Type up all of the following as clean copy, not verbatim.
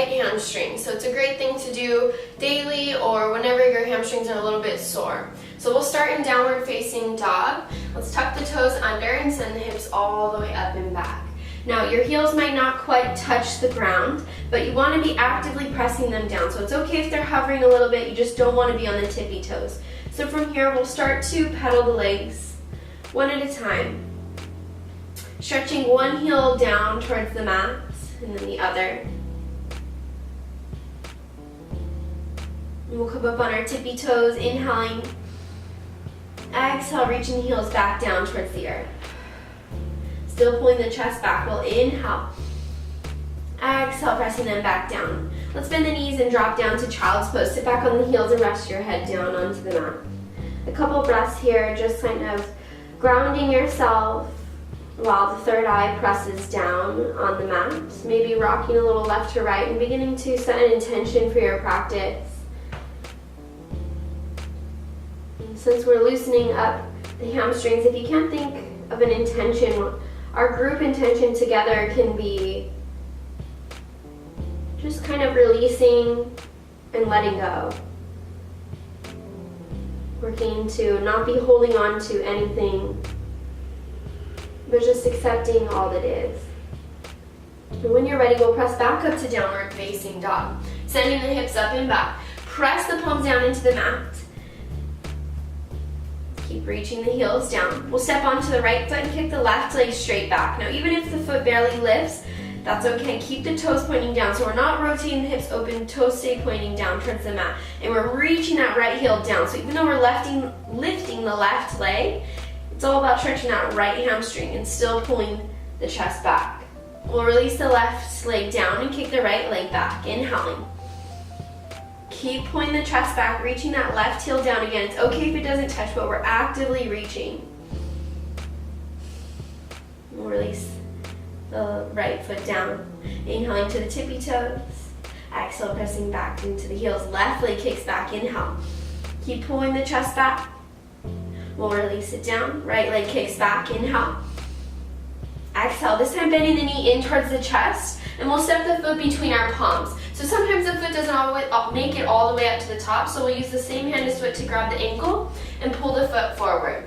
tight hamstring. So it's a great thing to do daily or whenever your hamstrings are a little bit sore. So we'll start in downward facing dog. Let's tuck the toes under and send the hips all the way up and back. Now your heels might not quite touch the ground, but you want to be actively pressing them down. So it's okay if they're hovering a little bit, you just don't want to be on the tippy toes. So from here we'll start to pedal the legs one at a time. Stretching one heel down towards the mat and then the other. And we'll come up on our tippy toes, inhaling. Exhale, reaching the heels back down towards the earth. Still pulling the chest back. We'll inhale. Exhale, pressing them back down. Let's bend the knees and drop down to child's pose. Sit back on the heels and rest your head down onto the mat. A couple breaths here, just kind of grounding yourself while the third eye presses down on the mat. Maybe rocking a little left to right and beginning to set an intention for your practice. And since we're loosening up the hamstrings, if you can't think of an intention, our group intention together can be just kind of releasing and letting go. Working to not be holding on to anything, but just accepting all that is. And when you're ready, we'll press back up to downward facing dog. Sending the hips up and back. Press the palms down into the mat. Keep reaching the heels down. We'll step onto the right foot and kick the left leg straight back. Now even if the foot barely lifts, that's okay. Keep the toes pointing down. So we're not rotating the hips open, toes stay pointing down towards the mat. And we're reaching that right heel down. So even though we're lifting the left leg, it's all about stretching that right hamstring and still pulling the chest back. We'll release the left leg down and kick the right leg back. Inhaling. Keep pulling the chest back, reaching that left heel down again. It's okay if it doesn't touch, but we're actively reaching. We'll release the right foot down. Inhaling to the tippy toes. Exhale, pressing back into the heels. Left leg kicks back. Inhale. Keep pulling the chest back. We'll release it down. Right leg kicks back. Inhale. Exhale. This time bending the knee in towards the chest. And we'll step the foot between our palms. So sometimes the foot doesn't always make it all the way up to the top. So we'll use the same hand as foot to grab the ankle and pull the foot forward.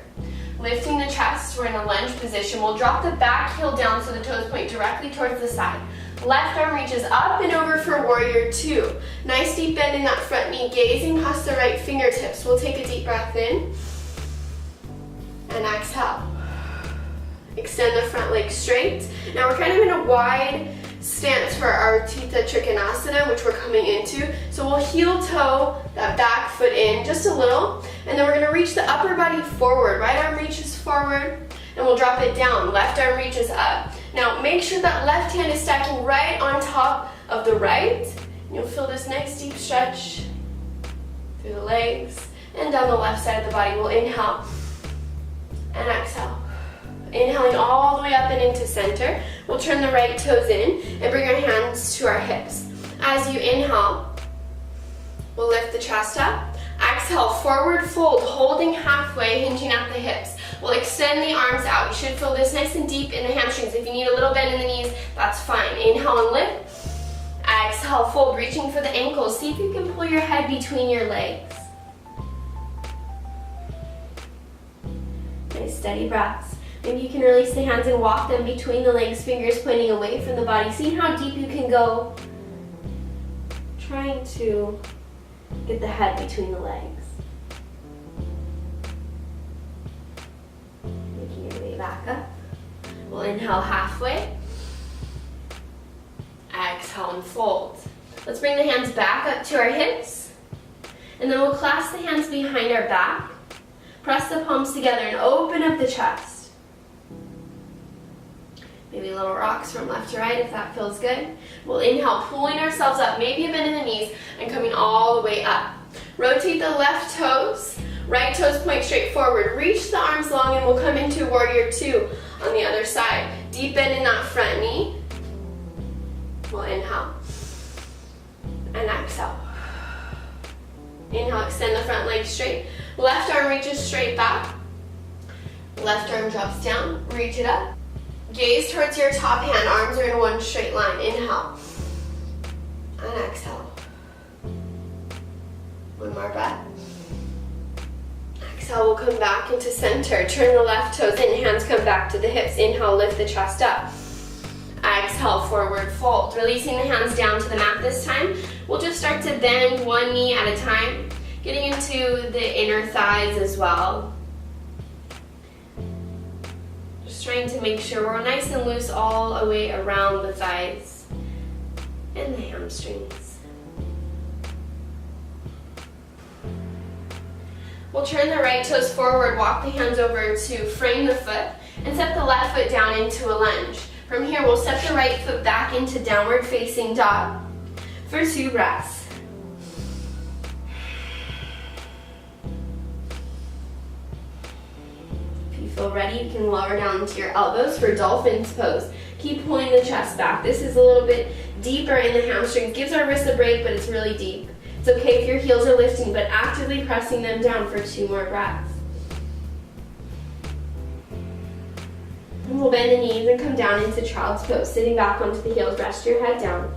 Lifting the chest, we're in a lunge position. We'll drop the back heel down so the toes point directly towards the side. Left arm reaches up and over for warrior two. Nice deep bend in that front knee, gazing past the right fingertips. We'll take a deep breath in and exhale. Extend the front leg straight. Now we're kind of in a wide stance for our Tita Trikonasana, which we're coming into. So we'll heel toe that back foot in just a little, and then we're gonna reach the upper body forward. Right arm reaches forward, and we'll drop it down. Left arm reaches up. Now make sure that left hand is stacking right on top of the right. And you'll feel this nice deep stretch through the legs and down the left side of the body. We'll inhale and exhale. Inhaling all the way up and into center. We'll turn the right toes in and bring our hands to our hips. As you inhale, we'll lift the chest up. Exhale, forward fold, holding halfway, hinging at the hips. We'll extend the arms out. You should feel this nice and deep in the hamstrings. If you need a little bend in the knees, that's fine. Inhale and lift. Exhale, fold, reaching for the ankles. See if you can pull your head between your legs. Nice steady breaths. Maybe you can release the hands and walk them between the legs, fingers pointing away from the body. See how deep you can go. Trying to get the head between the legs. Making your way back up. We'll inhale halfway. Exhale and fold. Let's bring the hands back up to our hips. And then we'll clasp the hands behind our back. Press the palms together and open up the chest. Maybe little rocks from left to right if that feels good. We'll inhale, pulling ourselves up, maybe a bend in the knees, and coming all the way up. Rotate the left toes, right toes point straight forward. Reach the arms long and we'll come into warrior two on the other side. Deep bend in that front knee. We'll inhale and exhale. Inhale, extend the front leg straight. Left arm reaches straight back. Left arm drops down, reach it up. Gaze towards your top hand, arms are in one straight line. Inhale. And exhale. One more breath. Exhale, we'll come back into center. Turn the left toes in, hands come back to the hips. Inhale, lift the chest up. Exhale, forward fold. Releasing the hands down to the mat this time. We'll just start to bend one knee at a time, getting into the inner thighs as well. Just trying to make sure we're nice and loose all the way around the thighs and the hamstrings. We'll turn the right toes forward, walk the hands over to frame the foot, and step the left foot down into a lunge. From here, we'll step the right foot back into downward facing dog for 2 breaths. If you feel ready, you can lower down to your elbows for dolphin's pose. Keep pulling the chest back. This is a little bit deeper in the hamstrings. Gives our wrists a break, but it's really deep. It's okay if your heels are lifting, but actively pressing them down for 2 more breaths. And we'll bend the knees and come down into child's pose. Sitting back onto the heels, rest your head down.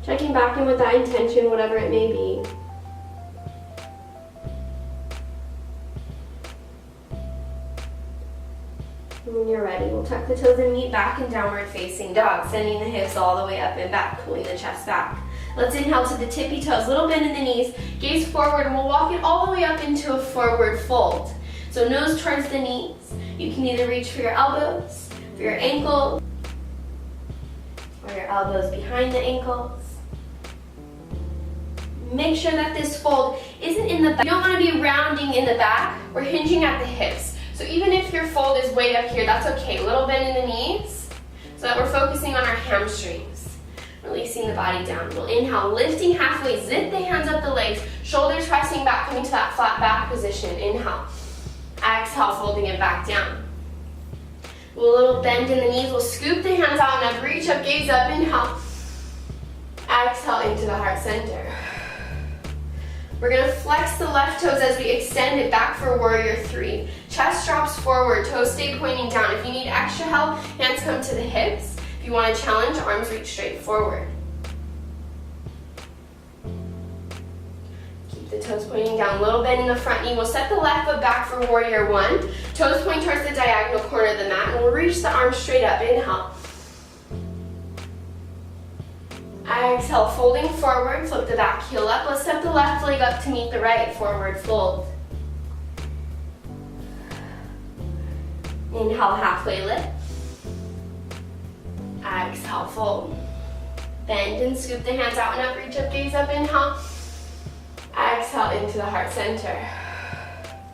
Checking back in with that intention, whatever it may be. And when you're ready, we'll tuck the toes and meet back in downward facing dog, sending the hips all the way up and back, pulling the chest back. Let's inhale to the tippy toes, little bend in the knees, gaze forward, and we'll walk it all the way up into a forward fold. So nose towards the knees. You can either reach for your elbows, for your ankles, or your elbows behind the ankles. Make sure that this fold isn't in the back. You don't want to be rounding in the back. We're hinging at the hips. So even if your fold is way up here, that's okay. Little bend in the knees so that we're focusing on our hamstrings. Releasing the body down. We'll inhale, lifting halfway, zip the hands up the legs, shoulders pressing back, coming to that flat back position. Inhale. Exhale, folding it back down. A little bend in the knees. We'll scoop the hands out and up, reach up, gaze up, inhale. Exhale into the heart center. We're going to flex the left toes as we extend it back for warrior 3. Chest drops forward, toes stay pointing down. If you need extra help, hands come to the hips. If you want to challenge, arms reach straight forward. The toes pointing down, little bend in the front knee. We'll set the left foot back for warrior 1. Toes point towards the diagonal corner of the mat, and we'll reach the arms straight up. Inhale. Exhale, folding forward, flip the back heel up. Let's step the left leg up to meet the right, forward fold. Inhale, halfway lift. Exhale, fold. Bend and scoop the hands out and up, reach up, gaze up, inhale. Exhale into the heart center.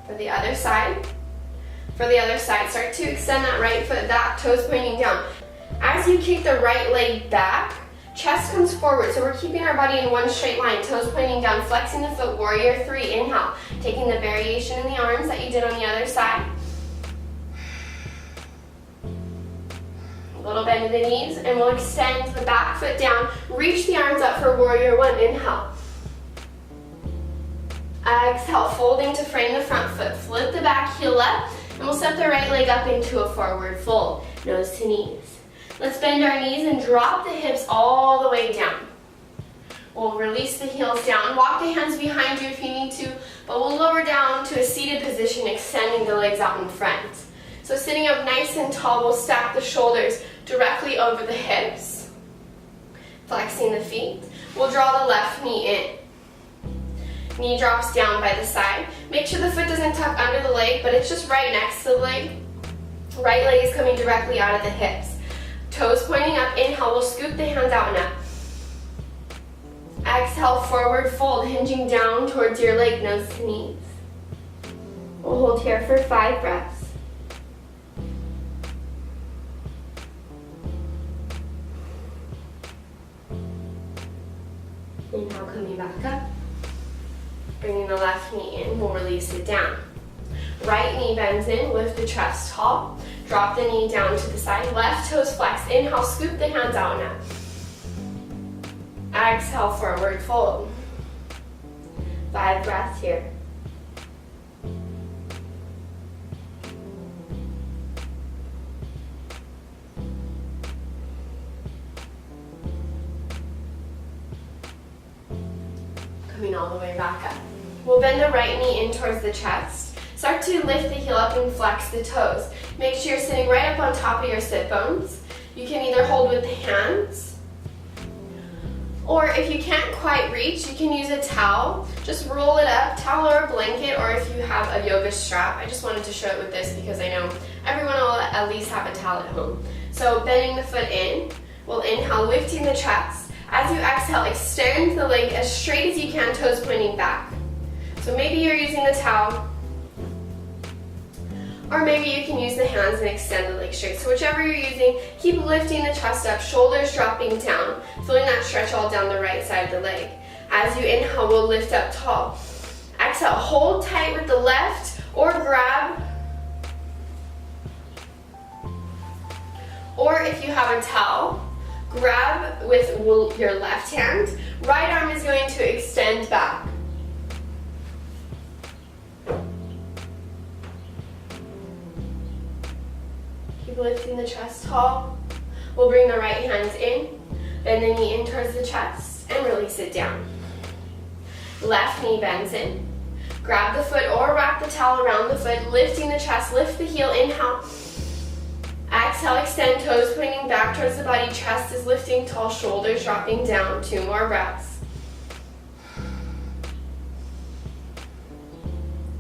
For the other side, start to extend that right foot back, toes pointing down. As you kick the right leg back, chest comes forward, so we're keeping our body in one straight line, toes pointing down, flexing the foot, warrior 3, inhale. Taking the variation in the arms that you did on the other side. A little bend in the knees, and we'll extend the back foot down, reach the arms up for warrior 1, inhale. Exhale, folding to frame the front foot. Flip the back heel up, and we'll step the right leg up into a forward fold, nose to knees. Let's bend our knees and drop the hips all the way down. We'll release the heels down. Walk the hands behind you if you need to, but we'll lower down to a seated position, extending the legs out in front. So sitting up nice and tall, we'll stack the shoulders directly over the hips. Flexing the feet. We'll draw the left knee in. Knee drops down by the side. Make sure the foot doesn't tuck under the leg, but it's just right next to the leg. Right leg is coming directly out of the hips. Toes pointing up. Inhale, we'll scoop the hands out and up. Exhale, forward fold, hinging down towards your leg, nose to knees. We'll hold here for 5 breaths. Inhale, coming back up. Bringing the left knee in, we'll release it down. Right knee bends in, lift the chest tall. Drop the knee down to the side, left toes flex. Inhale, scoop the hands out and up. Exhale, forward fold. 5 breaths here. coming all the way back up. We'll bend the right knee in towards the chest. Start to lift the heel up and flex the toes. Make sure you're sitting right up on top of your sit bones. You can either hold with the hands, or if you can't quite reach, you can use a towel. Just roll it up, towel or a blanket, or if you have a yoga strap. I just wanted to show it with this because I know everyone will at least have a towel at home. So bending the foot in, we'll inhale, lifting the chest. As you exhale, extend the leg as straight as you can, toes pointing back. So maybe you're using the towel, or maybe you can use the hands and extend the leg straight. So whichever you're using, keep lifting the chest up, shoulders dropping down, feeling that stretch all down the right side of the leg. As you inhale, we'll lift up tall. Exhale, hold tight with the left, or grab. Or if you have a towel, grab with your left hand. Right arm is going to extend back. Keep lifting the chest tall. We'll bring the right hands in, bend the knee in towards the chest, and release it down. Left knee bends in. Grab the foot or wrap the towel around the foot, lifting the chest, lift the heel, inhale. Exhale, extend, toes pointing back towards the body, chest is lifting tall, shoulders dropping down. 2 more breaths.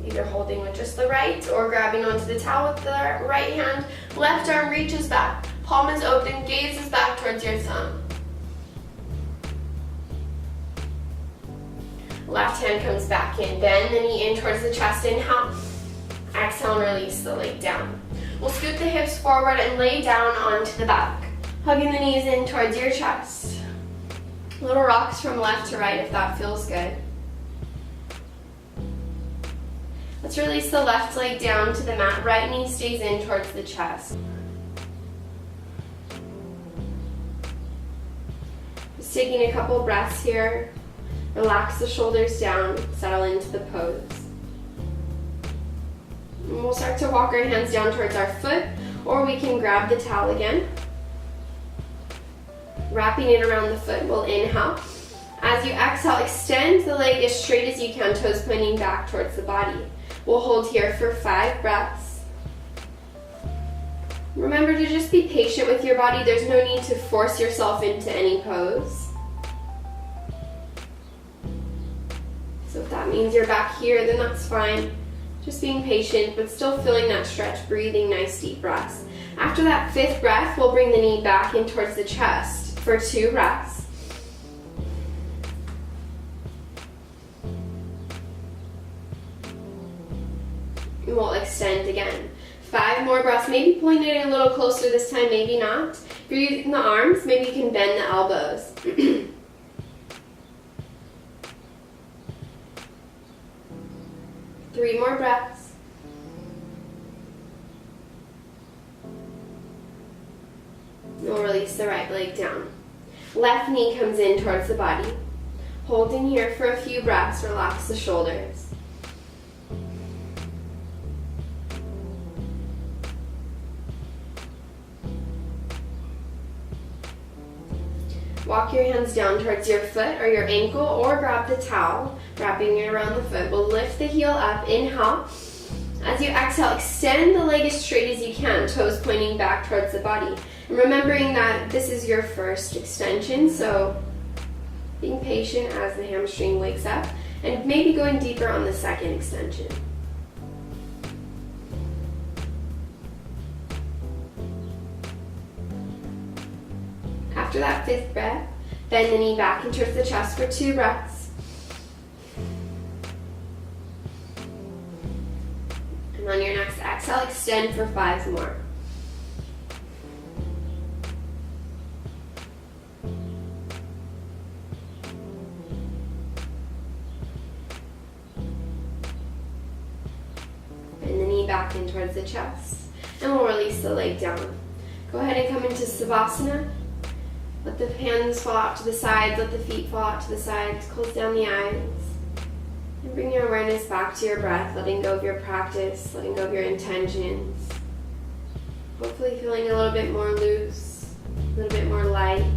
Either holding with just the right or grabbing onto the towel with the right hand. Left arm reaches back, palm is open, gaze is back towards your thumb. Left hand comes back in, bend the knee in towards the chest, inhale. Exhale and release the leg down. We'll scoot the hips forward and lay down onto the back, hugging the knees in towards your chest. Little rocks from left to right if that feels good. Let's release the left leg down to the mat. Right knee stays in towards the chest. Just taking a couple breaths here. Relax the shoulders down, settle into the pose. And we'll start to walk our hands down towards our foot, or we can grab the towel again. Wrapping it around the foot, we'll inhale. As you exhale, extend the leg as straight as you can, toes pointing back towards the body. We'll hold here for 5 breaths. Remember to just be patient with your body. There's no need to force yourself into any pose. So if that means you're back here, then that's fine. Just being patient, but still feeling that stretch, breathing nice deep breaths. After that 5th breath, we'll bring the knee back in towards the chest for 2 breaths. And we'll extend again. 5 more breaths, maybe pulling it in a little closer this time, maybe not. If you're using the arms, maybe you can bend the elbows. 3 more breaths. And we'll release the right leg down. Left knee comes in towards the body. Holding here for a few breaths, relax the shoulders. Walk your hands down towards your foot or your ankle, or grab the towel, wrapping it around the foot. We'll lift the heel up, inhale. As you exhale, extend the leg as straight as you can, toes pointing back towards the body. And remembering that this is your first extension, so being patient as the hamstring wakes up, and maybe going deeper on the 2nd extension. After that 5th breath, bend the knee back and towards the chest for 2 breaths. And on your next exhale, extend for 5 more. Bend the knee back in towards the chest, and we'll release the leg down. Go ahead and come into Savasana. Let the hands fall out to the sides, let the feet fall out to the sides, close down the eyes. And bring your awareness back to your breath, letting go of your practice, letting go of your intentions. Hopefully feeling a little bit more loose, a little bit more light.